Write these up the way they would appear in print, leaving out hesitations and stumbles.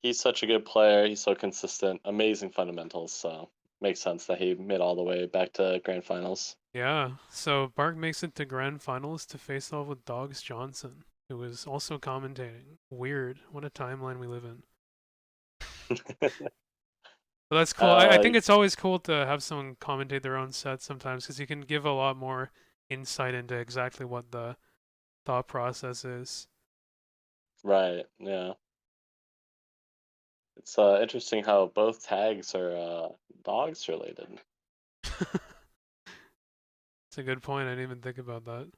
he's such a good player. He's so consistent, amazing fundamentals. So makes sense that he made all the way back to grand finals. Yeah, so Bark makes it to grand finals to face off with Dogs Johnson, who was also commentating. Weird. What a timeline we live in. But that's cool. I uh, think it's always cool to have someone commentate their own set sometimes because you can give a lot more insight into exactly what the thought process is. right, yeah. It's interesting how both tags are dogs related. It's a good point. I didn't even think about that.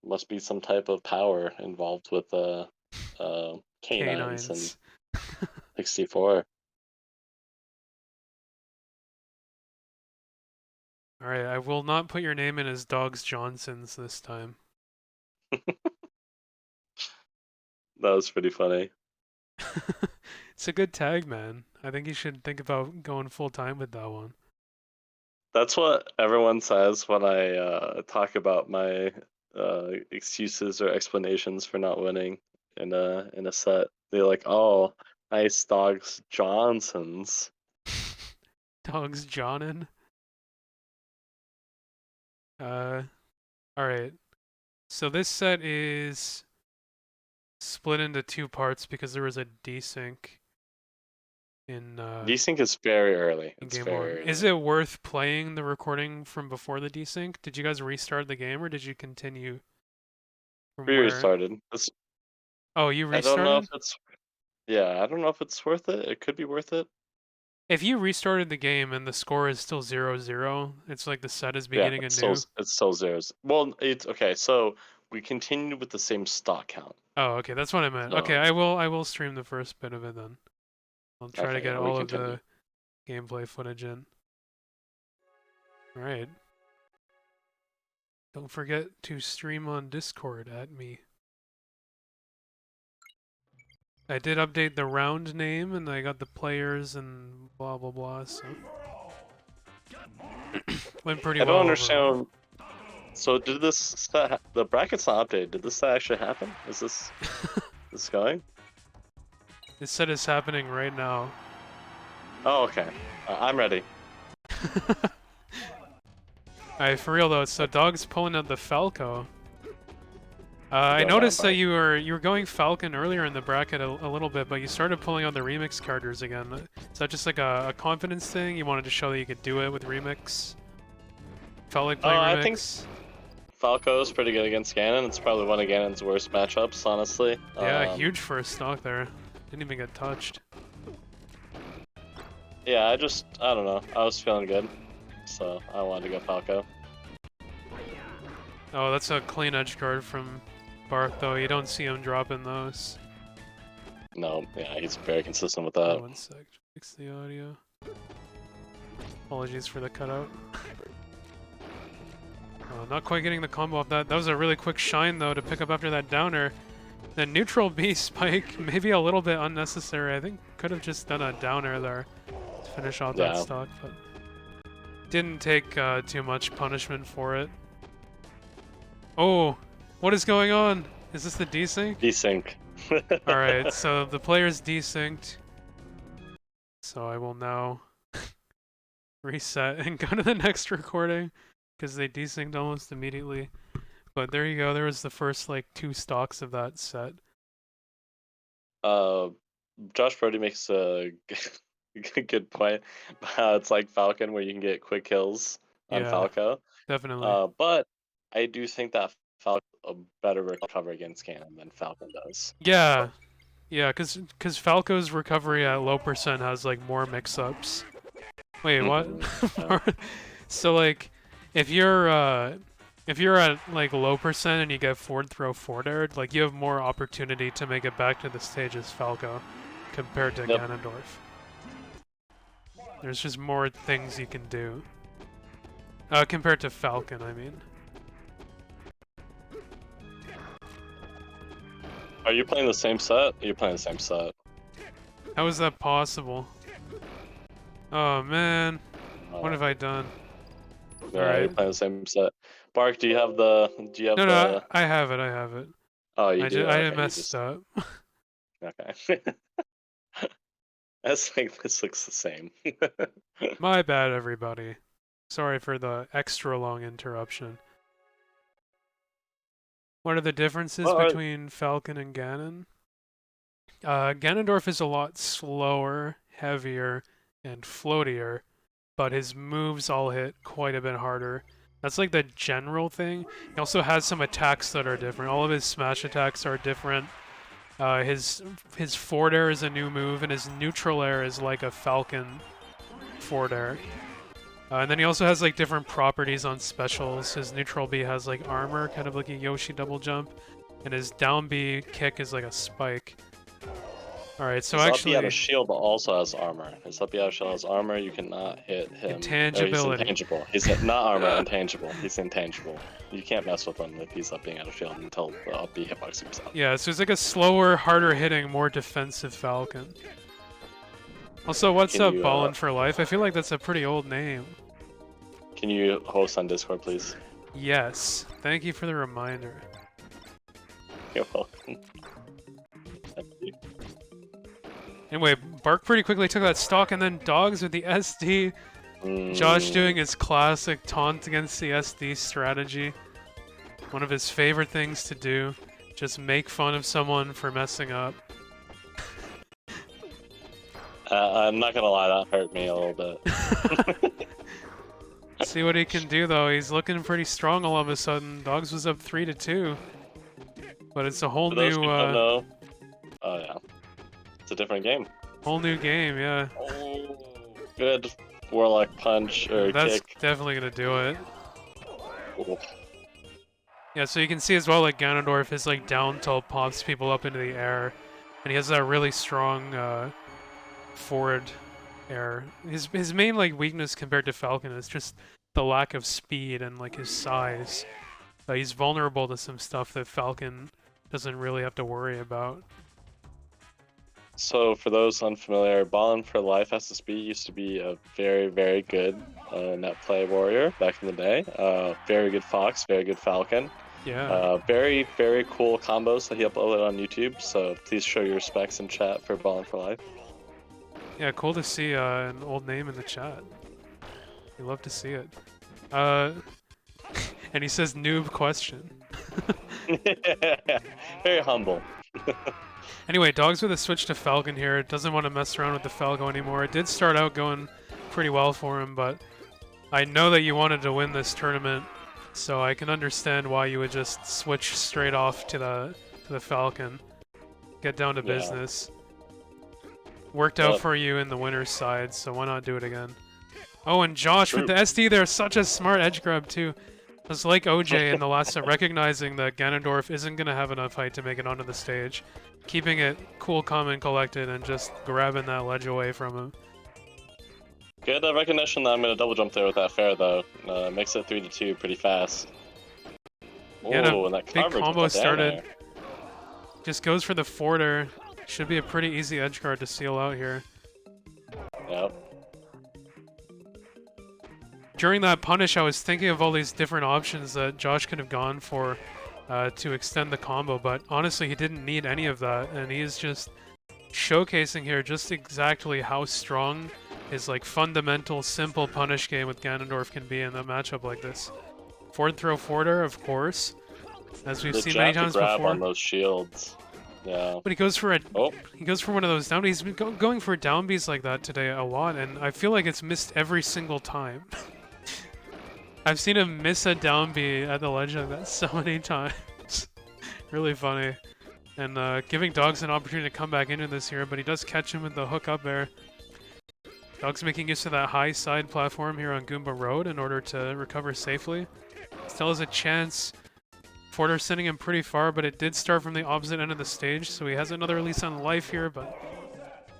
Must be some type of power involved with canines and Canines. 64. All right, I will not put your name in as Dogs Johnson's this time. That was pretty funny. It's a good tag, man. I think you should think about going full time with that one. That's what everyone says when I talk about my excuses or explanations for not winning in a set. They're like, "Oh, nice dogs, Johnsons." Dogs Johnin. Uh, all right. So this set is split into two parts because there was a desync in Desync is very early. in It's game one. very Is early. it worth playing the recording from before the desync? Did you guys restart the game or did you continue from We where? restarted. Oh, you I don't know if restarted? it's yeah. I don't know if it's worth it. It could be worth it. If you restarted the game and the score is still 0-0, it's like the set is Yeah, beginning it's still anew. it's still zeros. Well, it's okay. So we continued with the same stock count. Oh, okay, that's what I meant. Okay, So I will stream the first bit of it then. I'll try to okay, get yeah, we all of continued. the gameplay footage in. All right. Don't forget to stream on Discord at me. I did update the round name and I got the players and blah blah blah, so went pretty I don't well overall. understand. So did this the bracket's not updated? Did this actually happen? Is this going? This set is happening right now. Oh, okay. I'm ready. Alright, for real though, so Dog's pulling out the Falco. I Going down, noticed that Bark. you were going Falcon earlier in the bracket a little bit, but you started pulling out the remix carders again. Is that just like a confidence thing? You wanted to show that you could do it with remix? Felt like Oh, playing I think remix? Falco's pretty good against Ganon. It's probably one of Ganon's worst matchups, honestly. Yeah, huge first stock there. Didn't even get touched. Yeah, I don't know. I was feeling good, so I wanted to go Falco. Oh, that's a clean edge card from Bark though. You don't see him dropping those. No, yeah, he's very consistent with Oh, that. one sec. Fix the audio. Apologies for the cutout. Not quite getting the combo off that. That was a really quick shine though to pick up after that downer. The neutral B spike, maybe a little bit unnecessary. I think could have just done a downer there to finish off that Yeah. stock, but didn't take too much punishment for it. Oh, what is going on? Is this the desync? Desync. Alright, so the player's desynced. So I will now reset and go to the next recording because they desynced almost immediately. But there you go. There was the first like two stocks of that set. uh, Josh Brody makes a good point. It's like Falcon where you can get quick kills on Yeah, Falco. definitely. But I do think that Falco a better recover against Ganon than Falcon does. Yeah, yeah, cause Falco's recovery at low percent has like more mix-ups. Wait, what? Yeah. So like, if you're at like low percent and you get forward throw forward air, like you have more opportunity to make it back to the stage as Falco compared to Yep. Ganondorf. There's just more things you can do. Compared to Falcon, I mean. Are you playing the same set? You're playing the same set. How is that possible? Oh man, what have I done? Yeah, you're Alright. playing the same set. Bark, do you have the? Do you have No, the? I have it, I have it. Oh, you do. I Okay, you messed just. up. Okay. That's like this looks the same. My bad, everybody. Sorry for the extra long interruption. What are the differences Well, are, between Falcon and Ganon? Ganondorf is a lot slower, heavier, and floatier, but his moves all hit quite a bit harder. That's like the general thing. He also has some attacks that are different. All of his smash attacks are different. His forward air is a new move, and his neutral air is like a Falcon forward air. And then he also has like different properties on specials. His neutral B has like armor, kind of like a Yoshi double jump, and his down B kick is like a spike. Alright, so his actually... up B out of shield also has armor. His up B out of shield has armor, you cannot hit him. Intangibility. He's intangible. He's not armor, intangible. He's intangible. You can't mess with him if he's up being out of shield until the up B hitbox comes out. Yeah, so it's like a slower, harder hitting, more defensive Falcon. Also, what's up, Ballin' for Life? I feel like that's a pretty old name. Can you host on Discord, please? Yes. Thank you for the reminder. You're welcome. Anyway, Bark pretty quickly took that stock, and then Dogs with the SD. Josh doing his classic taunt against the SD strategy. One of his favorite things to do. Just make fun of someone for messing up. I'm not gonna lie, that hurt me a little bit. See what he can do, though. He's looking pretty strong all of a sudden. Dogs was up 3-2. But it's a whole new... Oh, yeah. It's a different game. Whole new game, yeah. Oh, good Warlock punch or That's kick. definitely gonna do it. Ooh. Yeah, so you can see as well, like, Ganondorf, his, like, down tilt pops people up into the air. And he has that really strong, forward air. His main, like, weakness compared to Falcon is just the lack of speed and, like, his size. He's vulnerable to some stuff that Falcon doesn't really have to worry about. So for those unfamiliar, Ballin' for Life SSB used to be a very, very good Netplay warrior back in the day. Very good Fox, very good Falcon. Yeah. Very, very cool combos that he uploaded on YouTube, so please show your respects in chat for Ballin' for Life. Yeah, cool to see an old name in the chat. We love to see it. And he says noob question. Very humble. Anyway, Dogs with a switch to Falcon here. It doesn't want to mess around with the Falco anymore. It did start out going pretty well for him, but I know that you wanted to win this tournament, so I can understand why you would just switch straight off to the Falcon. Get down to business. Worked out for you in the winner's side, so why not do it again? Oh, and Josh with the SD there, such a smart edge grab too. It was like OJ in the last set, recognizing that Ganondorf isn't going to have enough height to make it onto the stage. Keeping it cool, calm, and collected, and just grabbing that ledge away from him. Good recognition that I'm going to double jump there with that fair, though. Makes it 3-2 pretty fast. Yeah, Ooh, and that big coverage combo with that started. there. Just goes for the forward air. Should be a pretty easy edge guard to seal out here. Yep. During that punish, I was thinking of all these different options that Josh could have gone for to extend the combo, but honestly, he didn't need any of that, and he is just showcasing here just exactly how strong his like fundamental, simple punish game with Ganondorf can be in a matchup like this. Forward throw forward air, of course, as we've seen many times grab before. on those shields. Yeah. But he goes for he goes for one of those down. He's been going for down Bs like that today a lot, and I feel like it's missed every single time. I've seen him miss a down B at the ledge like that so many times. Really funny. And giving Dogs an opportunity to come back into this here, but he does catch him with the hook up air. Dogs making use of that high side platform here on Goomba Road in order to recover safely. Still has a chance. Forder sending him pretty far, but it did start from the opposite end of the stage, so he has another release on life here, but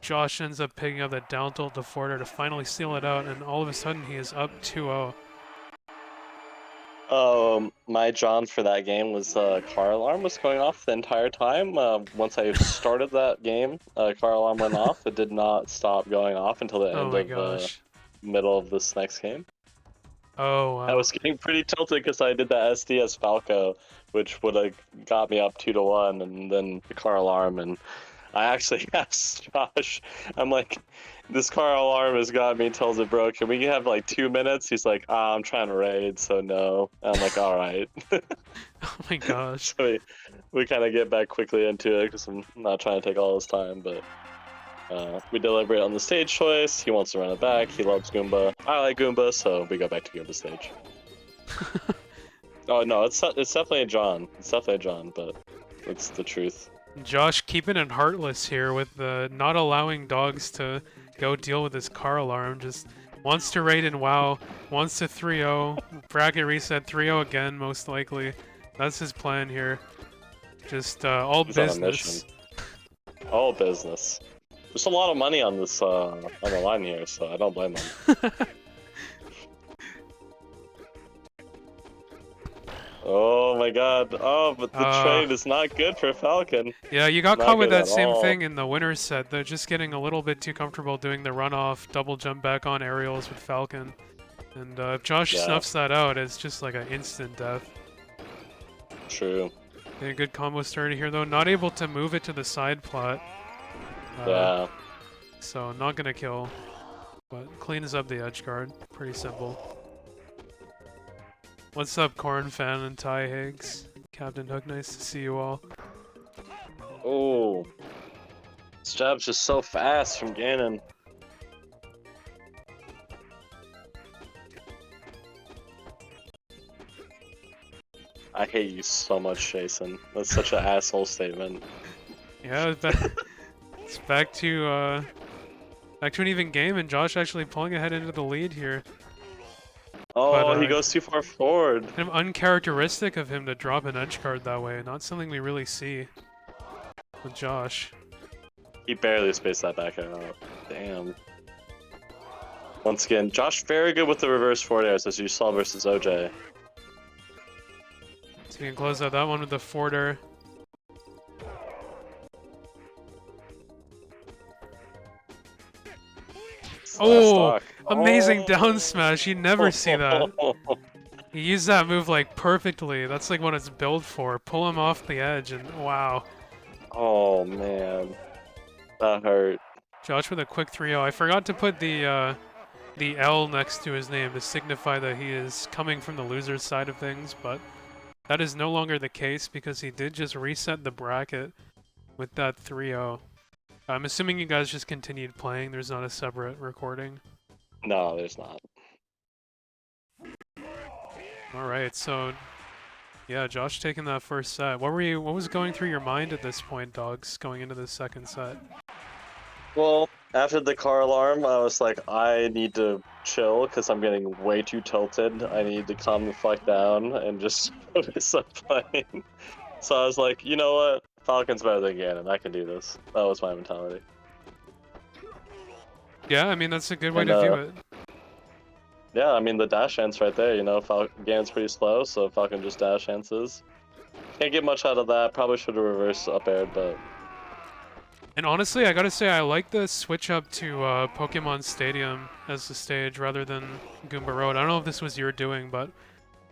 Josh ends up picking up that down tilt to Forder to finally seal it out, and all of a sudden he is up 2-0. My John for that game was car alarm was going off the entire time. Once I started that game, car alarm went off. It did not stop going off until the end of the middle of this next game. Oh, wow. I was getting pretty tilted because I did that SD as Falco, which would have got me up 2-1, and then the car alarm, and I actually asked Josh, I'm like, this car alarm has got me, tells it broke. Can we have like 2 minutes? He's like, I'm trying to raid, so no. And I'm like, all right. Oh my gosh. So we kind of get back quickly into it because I'm not trying to take all his time, but we deliberate on the stage choice. He wants to run it back. He loves Goomba. I like Goomba, so we go back to Goomba stage. Oh no, it's definitely a John. It's definitely a John, but it's the truth. Josh keeping it heartless here with the not allowing dogs to go deal with his car alarm. Just wants to raid in WoW, wants to 3-0, bracket reset 3-0 again most likely. That's his plan here. Just all He's on a business. mission. All business. There's a lot of money on this on the line here, so I don't blame him. Oh my god. Oh, but the trade is not good for Falcon. Yeah, you got Not caught with good that at same all. thing in the winner's set. They're just getting a little bit too comfortable doing the runoff, double jump back on aerials with Falcon. And if Josh Yeah. snuffs that out, it's just like an instant death. True. A good combo started here though. Not able to move it to the side plot. Yeah. So not gonna kill. But cleans up the edge guard. Pretty simple. What's up, Corn Fan and Ty Higgs? Captain Hook, nice to see you all. Oh. This jab's just so fast from Ganon. I hate you so much, Jason. That's such an asshole statement. Yeah, it's back to an even game, and Josh actually pulling ahead into the lead here. Oh, But, he goes too far forward. Kind of uncharacteristic of him to drop an edge card that way. Not something we really see with Josh. He barely spaced that back out. Damn. Once again, Josh very good with the reverse forward airs as you saw versus OJ. So we can close out that one with the forwarder. Oh, amazing down smash. You never see that. He used that move like perfectly. That's like what it's built for. Pull him off the edge and wow. Oh man. That hurt. Josh with a quick 3-0. I forgot to put the L next to his name to signify that he is coming from the loser's side of things, but that is no longer the case because he did just reset the bracket with that 3-0. I'm assuming you guys just continued playing. There's not a separate recording. No, there's not. All right, so yeah, Josh taking that first set. What was going through your mind at this point, dogs, going into the second set? Well, after the car alarm, I was like, I need to chill because I'm getting way too tilted. I need to calm the fuck down and just focus on playing. So I was like, you know what? Falcon's better than Ganon. I can do this. That was my mentality. Yeah, I mean, that's a good way to view it. Yeah, I mean, the dash ants right there, you know, Ganon's pretty slow, so Falcon just dash answers. Can't get much out of that. Probably should have reversed up aired, but... And honestly, I gotta say, I like the switch up to Pokemon Stadium as the stage rather than Goomba Road. I don't know if this was your doing, but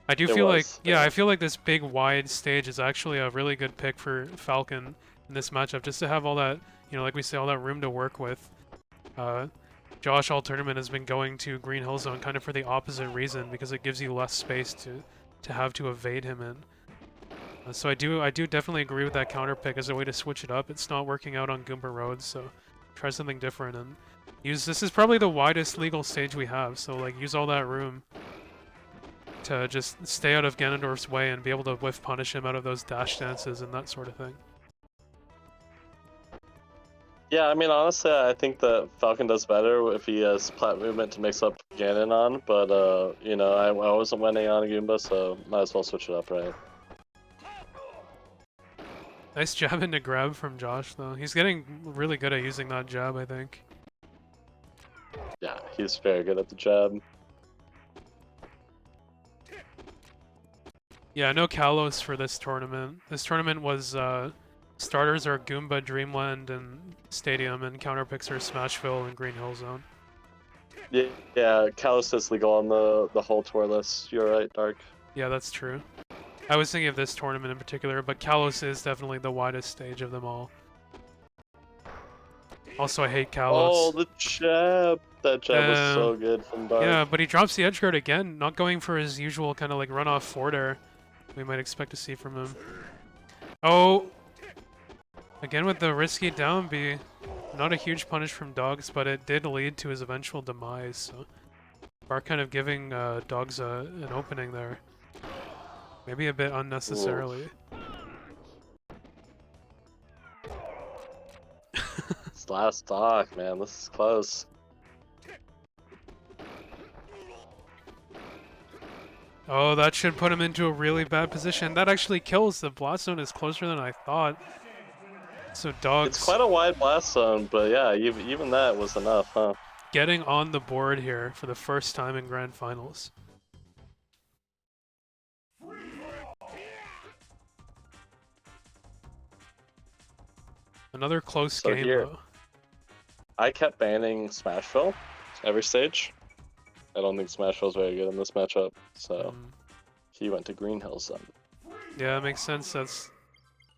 I do feel like, yeah, I feel like this big wide stage is actually a really good pick for Falcon in this matchup, just to have all that, you know, like we say, all that room to work with. Josh all tournament has been going to Green Hill Zone kind of for the opposite reason, because it gives you less space to have to evade him in. So I do definitely agree with that counter pick as a way to switch it up. It's not working out on Goomba Road, so try something different and use. This is probably the widest legal stage we have, so like use all that room to just stay out of Ganondorf's way and be able to whiff punish him out of those dash dances and that sort of thing. Yeah, I mean, honestly, I think that Falcon does better if he has plat movement to mix up Ganon on, but, you know, I wasn't winning on Goomba, so might as well switch it up, right? Nice jab into grab from Josh, though. He's getting really good at using that jab, I think. Yeah, he's very good at the jab. Yeah, no Kalos for this tournament. This tournament was, starters are Goomba, Dreamland, and Stadium, and counterpicks are Smashville and Green Hill Zone. Yeah, Kalos is legal on the whole tour list. You're right, Dark. Yeah, that's true. I was thinking of this tournament in particular, but Kalos is definitely the widest stage of them all. Also, I hate Oh, Kalos. the jab! That jab was so good from Dark. Yeah, but he drops the edge guard again, not going for his usual kind of like run-off forward air we might expect to see from him. Oh! Again with the risky down B. Not a huge punish from Dogs, but it did lead to his eventual demise, so... Bark kind of giving Dogs an opening there. Maybe a bit unnecessarily. It's last stock, man. This is close. Oh, that should put him into a really bad position. That actually kills. The blast zone is closer than I thought. So Dogs... It's quite a wide blast zone, but yeah, even that was enough, huh? Getting on the board here for the first time in Grand Finals. Another close game, though. I kept banning Smashville every stage. I don't think Smashville's very good in this matchup, so he went to Green Hills then. Yeah, that makes sense. That's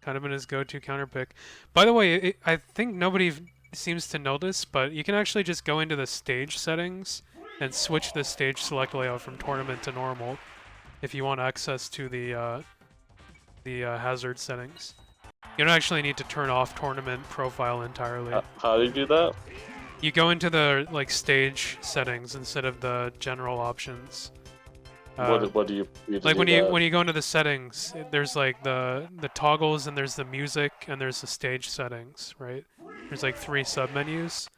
kind of been his go-to counter pick. By the way, I think nobody seems to notice, but you can actually just go into the stage settings and switch the stage select layout from tournament to normal if you want access to the hazard settings. You don't actually need to turn off tournament profile entirely. How do you do that? You go into the like stage settings instead of the general options. What do you like when you go into the settings, there's like the toggles and there's the music and there's the stage settings, right? There's like 3 submenus.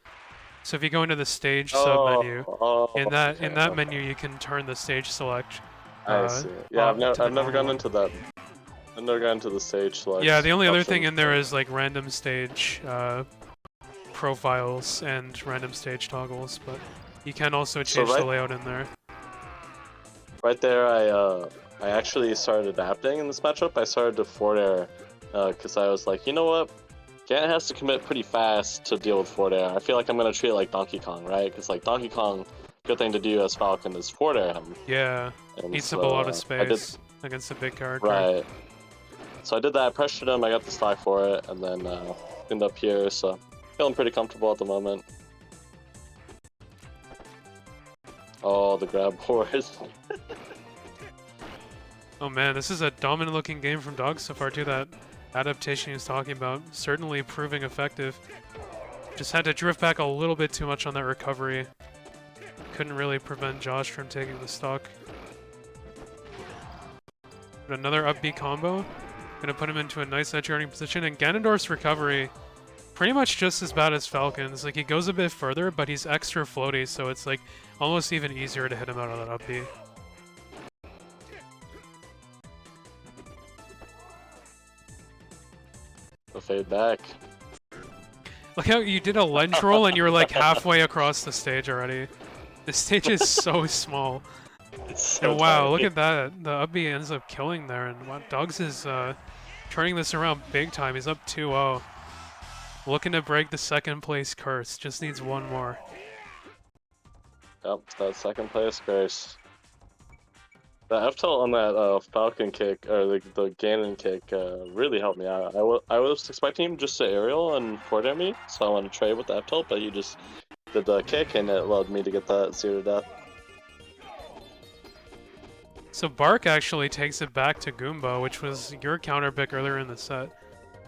So if you go into the stage submenu, in that menu you can turn the stage select. I see. Yeah, I've never gone into that. I've never gone into the stage select. Yeah, the only other thing in there is like random stage profiles and random stage toggles, but you can also change the layout in there. Right there, I actually started adapting in this matchup. I started to forward air because I was like, you know what? Gant has to commit pretty fast to deal with forward air. I feel like I'm gonna treat it like Donkey Kong, right? Because like Donkey Kong, good thing to do as Falcon is forward air him. Yeah, eats up a lot of space against a big character. Right. So I did that. I pressured him. I got the stock for it, and then ended up here. So feeling pretty comfortable at the moment. Oh, the grab horse. Oh man, this is a dominant looking game from Dogs so far too. That adaptation he was talking about certainly proving effective. Just had to drift back a little bit too much on that recovery. Couldn't really prevent Josh from taking the stock. But another up B combo. Gonna put him into a nice edge guarding position, and Ganondorf's recovery pretty much just as bad as Falcon's. Like he goes a bit further, but he's extra floaty, so it's like almost even easier to hit him out of that up B. The fade back. Look how you did a lunge roll and you were like halfway across the stage already. The stage is so small. So and wow, tiny. look at that. The up B ends up killing there, and wow, Dogs is turning this around big time. He's up 2-0. Looking to break the second place curse. Just needs one more. Yep, that second place curse. The F-tilt on that Falcon kick, or the Ganon kick, really helped me out. I was expecting him just to aerial and forward air me, so I wanted to trade with the F-tilt, but he just did the kick, and it allowed me to get that 0 to death. So Bark actually takes it back to Goomba, which was your counter pick earlier in the set.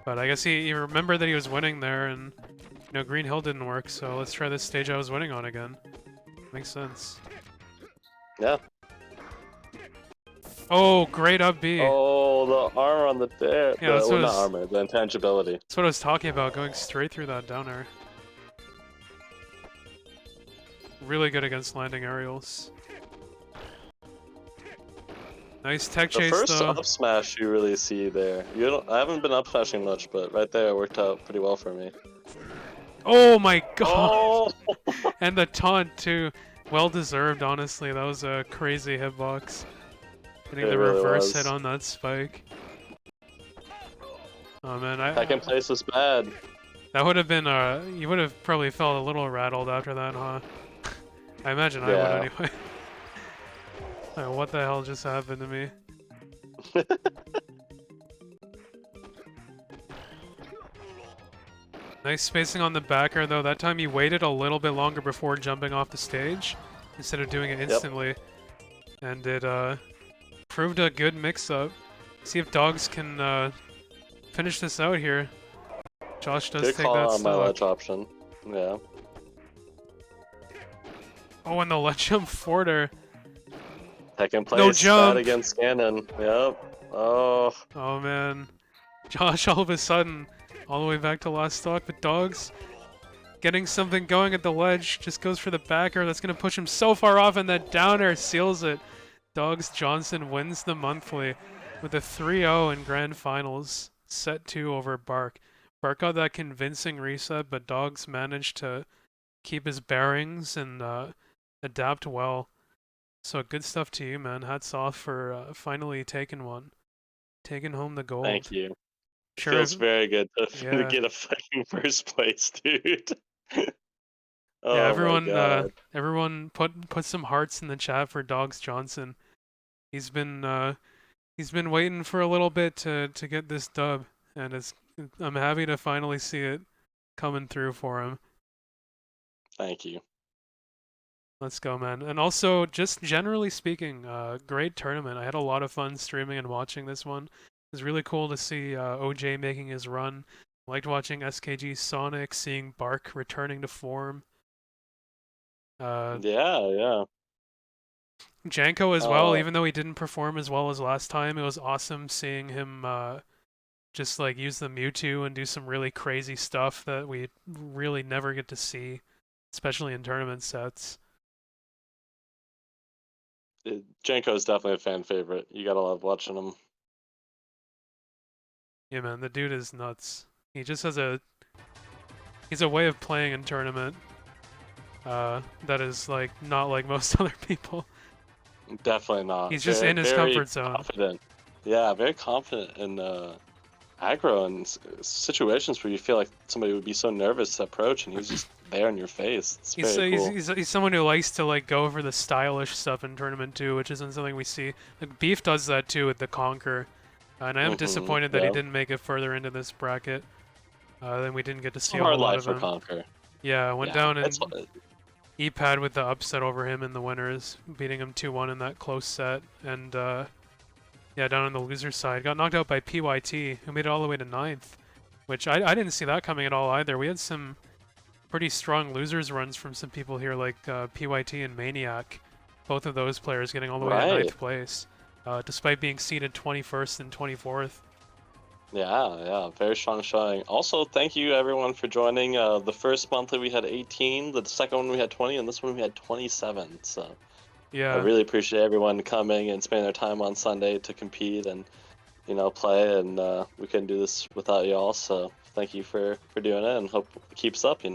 But I guess he remembered that he was winning there, and you know Green Hill didn't work, so let's try this stage I was winning on again. Makes sense. Yeah. Oh, great up B. Oh, the armor on the dare. Yeah, that's not armor, the intangibility. That's what I was talking about, going straight through that down air. Really good against landing aerials. Nice tech chase though. The first up smash you really see there. I haven't been up smashing much, but right there it worked out pretty well for me. Oh my god! Oh! And the taunt too. Well deserved, honestly. That was a crazy hitbox. Getting the reverse hit on that spike. Oh man, Second place is bad. That would have been you would have probably felt a little rattled after that, huh? I imagine I would anyway. Like, what the hell just happened to me? Nice spacing on the backer, though. That time he waited a little bit longer before jumping off the stage instead of doing it instantly. And it proved a good mix-up. See if Dogs can finish this out here. Josh does Good take call that on my stock. ledge option. Yeah. Oh, and the ledge jump forwarder. Second place, No jump. bad against Ganon. Yep. Oh. Oh man. Josh all of a sudden, all the way back to last stock, but Dogs getting something going at the ledge, just goes for the backer. That's going to push him so far off, and that down air seals it. Dogs Johnson wins the monthly with a 3-0 in grand finals, set 2 over Bark. Bark got that convincing reset, but Dogs managed to keep his bearings and adapt well. So good stuff to you, man. Hats off for finally taking one. Taking home the gold. Thank you. Sure. Feels very good to Yeah. get a fucking first place, dude. Oh Yeah, my god. everyone put some hearts in the chat for Dogs Johnson. He's been waiting for a little bit to get this dub, and I'm happy to finally see it coming through for him. Thank you. Let's go, man. And also, just generally speaking, great tournament. I had a lot of fun streaming and watching this one. It was really cool to see OJ making his run. Liked watching SKG Sonic, seeing Bark returning to form. Yeah. Janko as well, even though he didn't perform as well as last time, it was awesome seeing him just like use the Mewtwo and do some really crazy stuff that we really never get to see, especially in tournament sets. Janko is definitely a fan favorite. You gotta love watching him. Yeah, man, the dude is nuts. He just has he's a way of playing in tournament that is like not like most other people. Definitely not. He's just in his comfort zone. Confident. Yeah, very confident in aggro and situations where you feel like somebody would be so nervous to approach, and he's just there in your face. It's very cool. He's someone who likes to like go for the stylish stuff in tournament too, which isn't something we see. Like Beef does that too with the Conquer, and I am disappointed that he didn't make it further into this bracket. Then we didn't get to see a whole lot of him. Conquer. Yeah, went down and E-Pad with the upset over him in the winners, beating him 2-1 in that close set, and yeah, down on the loser side, got knocked out by PYT, who made it all the way to 9th, which I didn't see that coming at all either. We had some pretty strong losers runs from some people here, like PYT and Maniac, both of those players getting all the way to 9th place, despite being seeded 21st and 24th. Yeah, very strong showing. Also, thank you everyone for joining. The first monthly we had 18, the second one we had 20, and this one we had 27. So yeah, I really appreciate everyone coming and spending their time on Sunday to compete and play. And we couldn't do this without y'all. So thank you for doing it, and hope it keeps up.